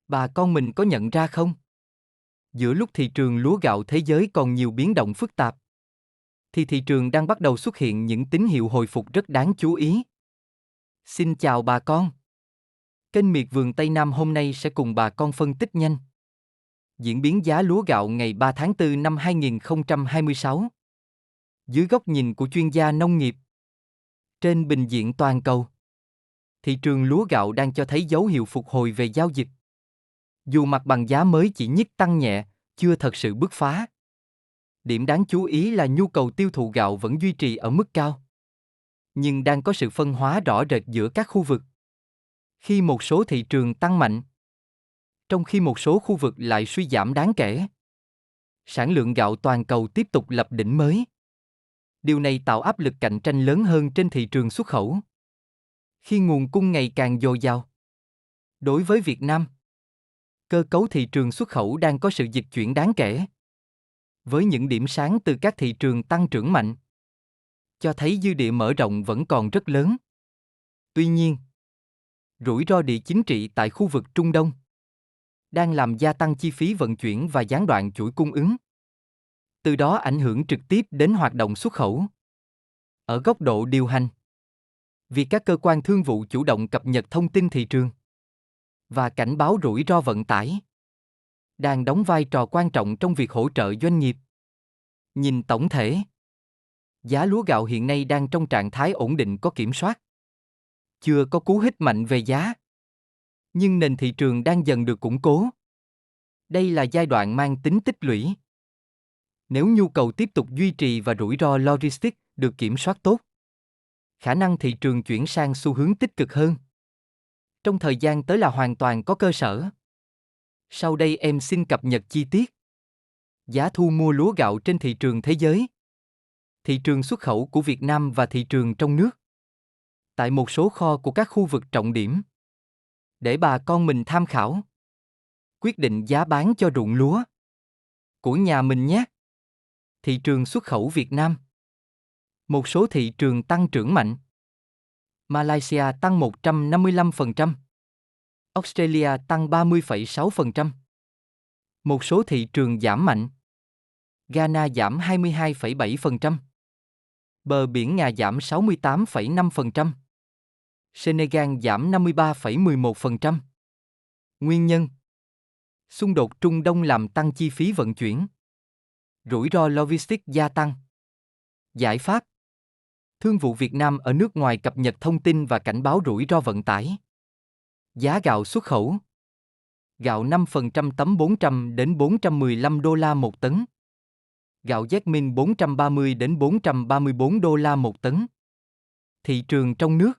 Bà con mình có nhận ra không? Giữa lúc thị trường lúa gạo thế giới còn nhiều biến động phức tạp, thì thị trường đang bắt đầu xuất hiện những tín hiệu hồi phục rất đáng chú ý. Xin chào bà con. Kênh Miệt vườn Tây Nam hôm nay sẽ cùng bà con phân tích nhanh diễn biến giá lúa gạo ngày 3 tháng 4 năm 2026. Dưới góc nhìn của chuyên gia nông nghiệp, trên bình diện toàn cầu, thị trường lúa gạo đang cho thấy dấu hiệu phục hồi về giao dịch. Dù mặt bằng giá mới chỉ nhích tăng nhẹ, chưa thật sự bứt phá. Điểm đáng chú ý là nhu cầu tiêu thụ gạo vẫn duy trì ở mức cao, nhưng đang có sự phân hóa rõ rệt giữa các khu vực. Khi một số thị trường tăng mạnh, trong khi một số khu vực lại suy giảm đáng kể. Sản lượng gạo toàn cầu tiếp tục lập đỉnh mới. Điều này tạo áp lực cạnh tranh lớn hơn trên thị trường xuất khẩu. Khi nguồn cung ngày càng dồi dào. Đối với Việt Nam, cơ cấu thị trường xuất khẩu đang có sự dịch chuyển đáng kể. Với những điểm sáng từ các thị trường tăng trưởng mạnh, cho thấy dư địa mở rộng vẫn còn rất lớn. Tuy nhiên, rủi ro địa chính trị tại khu vực Trung Đông đang làm gia tăng chi phí vận chuyển và gián đoạn chuỗi cung ứng. Từ đó ảnh hưởng trực tiếp đến hoạt động xuất khẩu. Ở góc độ điều hành, việc các cơ quan thương vụ chủ động cập nhật thông tin thị trường và cảnh báo rủi ro vận tải đang đóng vai trò quan trọng trong việc hỗ trợ doanh nghiệp. Nhìn tổng thể, giá lúa gạo hiện nay đang trong trạng thái ổn định có kiểm soát. Chưa có cú hích mạnh về giá, nhưng nền thị trường đang dần được củng cố. Đây là giai đoạn mang tính tích lũy. Nếu nhu cầu tiếp tục duy trì và rủi ro logistics được kiểm soát tốt, khả năng thị trường chuyển sang xu hướng tích cực hơn. Trong thời gian tới là hoàn toàn có cơ sở. Sau đây em xin cập nhật chi tiết. Giá thu mua lúa gạo trên thị trường thế giới, thị trường xuất khẩu của Việt Nam và thị trường trong nước. Tại một số kho của các khu vực trọng điểm. Để bà con mình tham khảo. Quyết định giá bán cho ruộng lúa của nhà mình nhé. Thị trường xuất khẩu Việt Nam. Một số thị trường tăng trưởng mạnh. Malaysia tăng 155%. Australia tăng 30,6%. Một số thị trường giảm mạnh. Ghana giảm 22,7%. Bờ biển Nga giảm 68,5%. Senegal giảm 53,11%. Nguyên nhân: xung đột Trung Đông làm tăng chi phí vận chuyển. Rủi ro logistics gia tăng. Giải pháp: Thương vụ Việt Nam ở nước ngoài cập nhật thông tin và cảnh báo rủi ro vận tải. Giá gạo xuất khẩu. Gạo 5% tấm 400 đến 415 đô la một tấn. Gạo Jasmine 430 đến 434 đô la một tấn. Thị trường trong nước.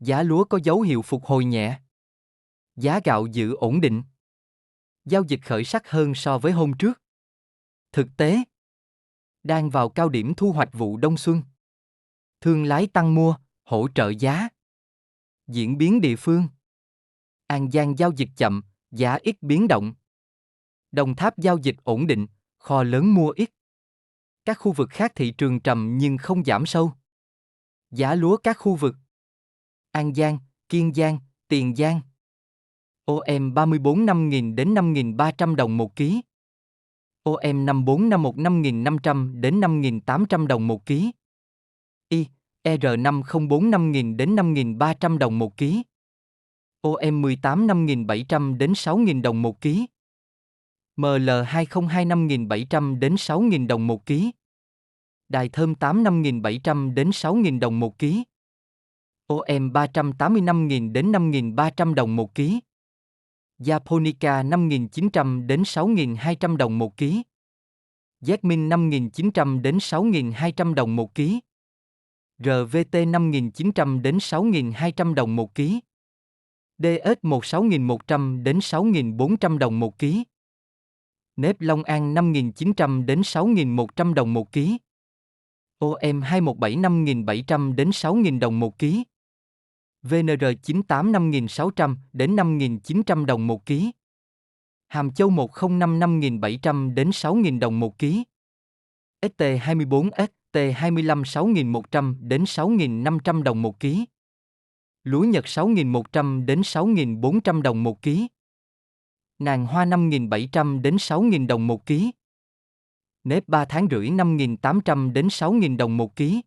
Giá lúa có dấu hiệu phục hồi nhẹ. Giá gạo giữ ổn định. Giao dịch khởi sắc hơn so với hôm trước. Thực tế, đang vào cao điểm thu hoạch vụ đông xuân. Thương lái tăng mua, hỗ trợ giá. Diễn biến địa phương. An Giang giao dịch chậm, giá ít biến động. Đồng Tháp giao dịch ổn định, kho lớn mua ít. Các khu vực khác thị trường trầm nhưng không giảm sâu. Giá lúa các khu vực. An Giang, Kiên Giang, Tiền Giang. OM 34 5.000 đến 5.300 đồng một ký. OM 5451 5.500 đến 5.800 đồng một ký. I, R504 5.000 đến 5.300 đồng một ký. OM 18 5.700 đến 6.000 đồng một ký. ML202 5.700 đến 6.000 đồng một ký. Đài thơm 8 5.700 đến 6.000 đồng một ký. OM 385.000 đến 5.300 đồng một ký. Japonica 5.900 đến 6.200 đồng một ký. Jasmine 5.900 đến 6.200 đồng một ký. RVT 5.900 đến 6.200 đồng một ký. DS1 6.100 đến 6.400 đồng một ký. Nếp Long An 5.900 đến 6.100 đồng một ký. OM 217 5.700 đến 6.000 đồng một ký. VNR 98 5.600 đến 5.900 đồng một ký. Hàm Châu 105 5.700 đến 6.000 đồng một ký. ST24S, T25 6.100 đến 6.500 đồng một ký. Lúa Nhật 6.100 đến 6.400 đồng một ký. Nàng hoa 5.700 đến 6.000 đồng một ký. Nếp 3 tháng rưỡi 5.800 đến 6.000 đồng một ký.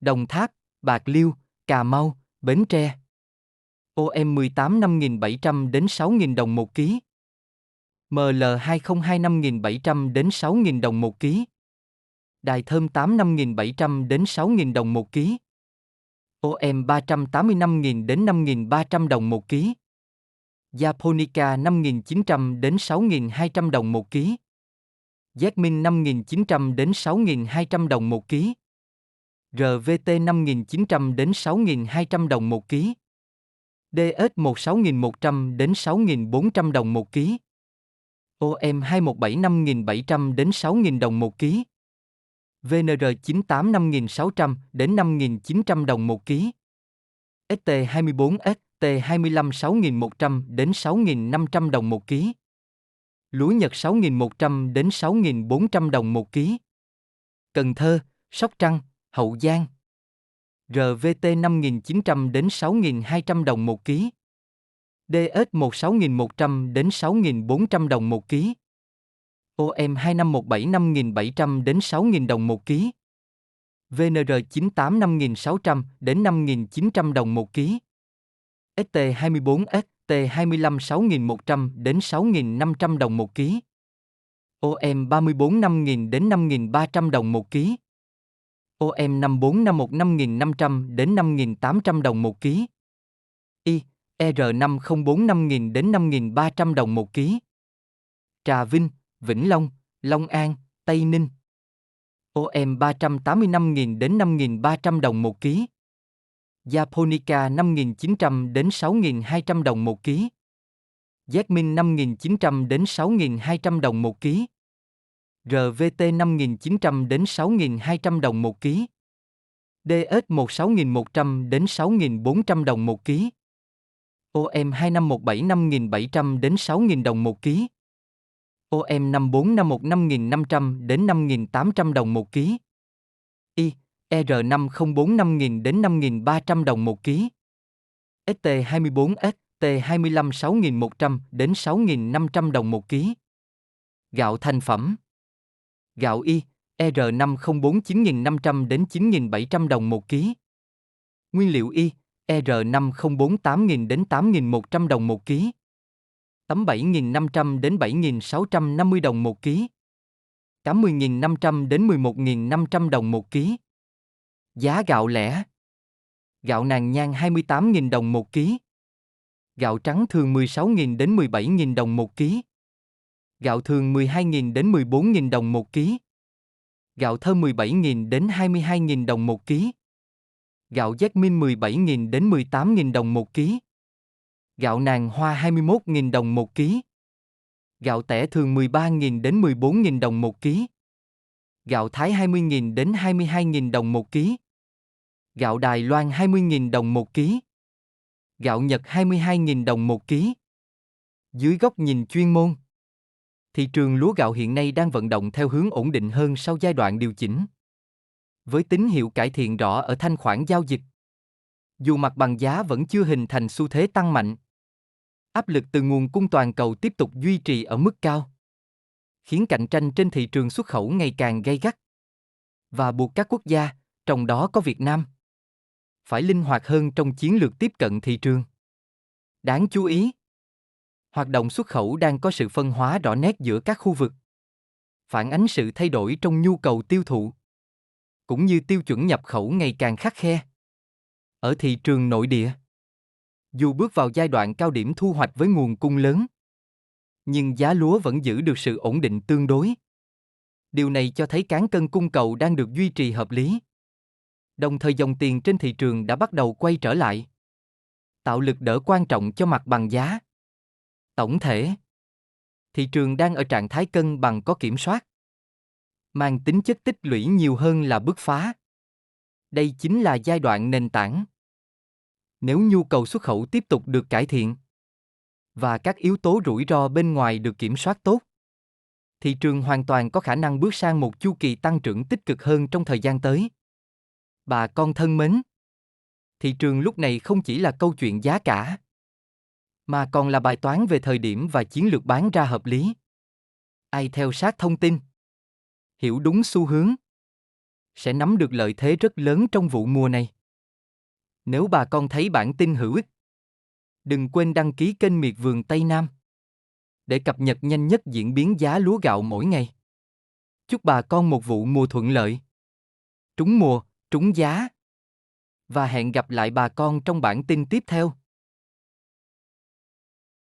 Đồng Tháp, Bạc Liêu, Cà Mau, Bến Tre. OM18 5.700 đến 6.000 đồng một ký. ML202 5.700 đến 6.000 đồng một ký. Đài Thơm 8 5.700 đến 6.000 đồng một ký. OM 385.000 đến 5.300 đồng một ký. Japonica 5.900 đến 6.200 đồng một ký. Jasmine 5.900 đến 6.200 đồng một ký. RVT 5.900 đến 6.200 đồng một ký. DS1 6.100 đến 6.400 đồng một ký. OM217 5.700 đến 6.000 đồng một ký. VNR98 5.600 đến 5.900 đồng một ký. ST24S, T25 6.100 đến 6.500 đồng một ký. Lúa Nhật 6.100 đến 6.400 đồng một ký. Cần Thơ, Sóc Trăng, Hậu Giang. RVT 5.900 đến 6.200 đồng một ký. DS1 6.100 đến 6.400 đồng một ký. OM2517 5.700 đến 6.000 đồng một ký. VNR98 5.600 đến 5.900 đồng một ký. ST24S, T25 6.100 đến 6.500 đồng một ký. OM34 5.000 đến 5.300 đồng một ký. OM5451 5.500 đến 5.800 đồng một ký. R504 5.000 đến 5.300 đồng một ký. Trà Vinh, Vĩnh Long, Long An, Tây Ninh. OM 385.000 đến 5.300 đồng một ký. Japonica 5.900 đến 6.200 đồng một ký. Jasmine 5.900 đến 6.200 đồng một ký. RVT 5.900 đến 6.200 đồng một ký. DS1 6.100 đến 6.400 đồng một ký. OM2517 5.700 đến 6.000 đồng một ký. OM5451 5.500 đến 5.800 đồng một ký. R504 5.000 đến 5.300 đồng một ký. ST24S, T25 6.100 đến 6.500 đồng một ký. Gạo thành phẩm. Gạo R504 9.500 đến 9.700 đồng một ký. Nguyên liệu R504 8.000 đến 8.100 đồng một ký. Tấm 7.500 đến 7.650 đồng một ký. Cám 10.500 đến 11.500 đồng một ký. Giá gạo lẻ. Gạo nàng nhang 28.000 đồng một ký. Gạo trắng thường 16.000 đến 17.000 đồng một ký. Gạo thường 12.000 đến 14.000 đồng một ký. Gạo thơm 17.000 đến 22.000 đồng một ký. Gạo Jasmine 17.000 đến 18.000 đồng một ký. Gạo nàng hoa 21.000 đồng một ký. Gạo tẻ thường 13.000 đến 14.000 đồng một ký. Gạo Thái 20.000 đến 22.000 đồng một ký. Gạo Đài Loan 20.000 đồng một ký. Gạo Nhật 22.000 đồng một ký. Dưới góc nhìn chuyên môn, thị trường lúa gạo hiện nay đang vận động theo hướng ổn định hơn sau giai đoạn điều chỉnh, với tín hiệu cải thiện rõ ở thanh khoản giao dịch. Dù mặt bằng giá vẫn chưa hình thành xu thế tăng mạnh, áp lực từ nguồn cung toàn cầu tiếp tục duy trì ở mức cao, khiến cạnh tranh trên thị trường xuất khẩu ngày càng gay gắt và buộc các quốc gia, trong đó có Việt Nam, phải linh hoạt hơn trong chiến lược tiếp cận thị trường. Đáng chú ý, hoạt động xuất khẩu đang có sự phân hóa rõ nét giữa các khu vực, phản ánh sự thay đổi trong nhu cầu tiêu thụ, cũng như tiêu chuẩn nhập khẩu ngày càng khắt khe. Ở thị trường nội địa, dù bước vào giai đoạn cao điểm thu hoạch với nguồn cung lớn, nhưng giá lúa vẫn giữ được sự ổn định tương đối. Điều này cho thấy cán cân cung cầu đang được duy trì hợp lý. Đồng thời dòng tiền trên thị trường đã bắt đầu quay trở lại, tạo lực đỡ quan trọng cho mặt bằng giá. Tổng thể, thị trường đang ở trạng thái cân bằng có kiểm soát, mang tính chất tích lũy nhiều hơn là bứt phá. Đây chính là giai đoạn nền tảng. Nếu nhu cầu xuất khẩu tiếp tục được cải thiện và các yếu tố rủi ro bên ngoài được kiểm soát tốt, thị trường hoàn toàn có khả năng bước sang một chu kỳ tăng trưởng tích cực hơn trong thời gian tới. Bà con thân mến, thị trường lúc này không chỉ là câu chuyện giá cả, mà còn là bài toán về thời điểm và chiến lược bán ra hợp lý. Ai theo sát thông tin, hiểu đúng xu hướng, sẽ nắm được lợi thế rất lớn trong vụ mùa này. Nếu bà con thấy bản tin hữu ích, đừng quên đăng ký kênh Miệt Vườn Tây Nam để cập nhật nhanh nhất diễn biến giá lúa gạo mỗi ngày. Chúc bà con một vụ mùa thuận lợi, trúng mùa, trúng giá. Và hẹn gặp lại bà con trong bản tin tiếp theo.